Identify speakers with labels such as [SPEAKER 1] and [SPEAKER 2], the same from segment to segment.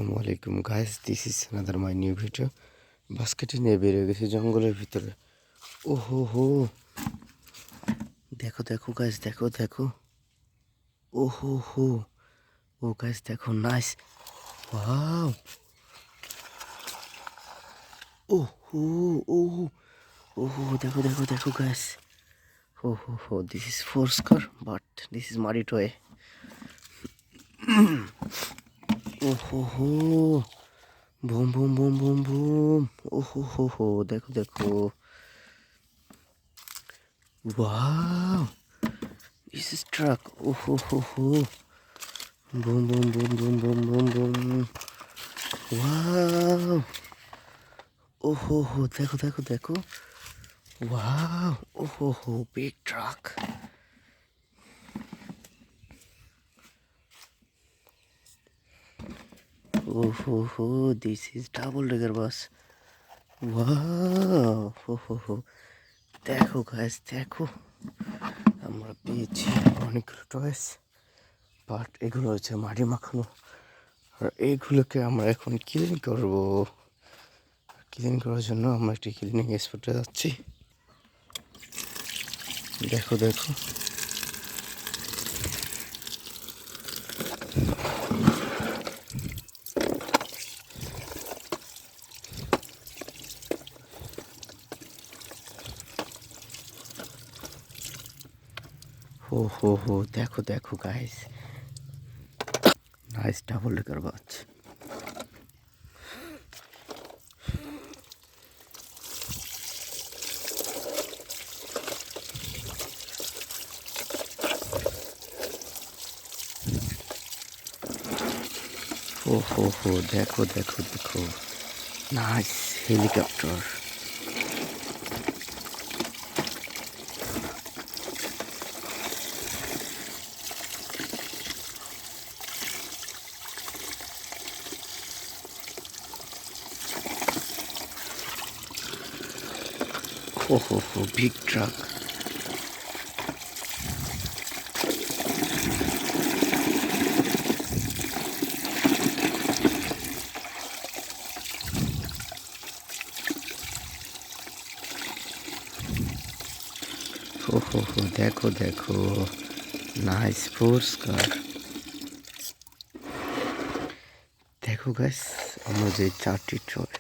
[SPEAKER 1] আসসালামু আলাইকুম guys, this is another my new video. বাস্কেটে নিয়ে বেরিয়ে গেছে জঙ্গলের ভিতরে। ওহো হো, দেখো দেখো গাইস, দেখো দেখো। ওহো হো, ও গাইস দেখো, নাইস, ওয়াও। ওহো, ওহো, ওহো, দেখো দেখো দেখো গাইস। ওহো হো, দিস ইজ ফোরস্কার বাট দিস ইজ মারি টয়। ওহো হো, boom boom boom boom boom. ওহো হো হো, দেখো দেখো। Wow, this is truck. Oh ho ho ho. Boom boom boom boom boom boom boom. Wow. Oh ho ho, দেখো দেখো দেখো. Wow. Oh ho ho, big truck. Oh ho ho, this is double decker bus. Wow. Oh ho ho. দেখো guys, দেখো, আমরা পেয়েছি অনেকগুলো toys, but এগুলো হচ্ছে মাটি মাখানো। আর এইগুলোকে আমরা এখন ক্লিন করব। ক্লিন করার জন্য আমরা একটি ক্লিনিং স্পটে যাচ্ছি। দেখো দেখো, হো হো হো, দেখো দেখো গাইস, নাইস ডাবল ডেকার বাস। হো হো হো, দেখো দেখো দেখো, নাইস হেলিকপ্টার। হো হো হো, বিগ ট্রাক। হো হো হো, দেখো দেখো, নাইস ফোর্স কার। দেখো গাইস, আমরা যে চারটি টয়,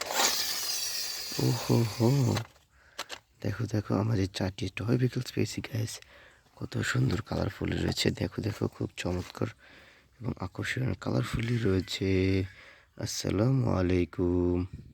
[SPEAKER 1] ও হো হো, দেখো দেখো, আমরা যে চারটি টয় ভেহিকলস পেয়েছি গাইস, কত সুন্দর কালারফুল রয়েছে। দেখো দেখো, খুব চমৎকার এবং আকর্ষণীয় কালারফুলি রয়েছে। আসসালামু আলাইকুম।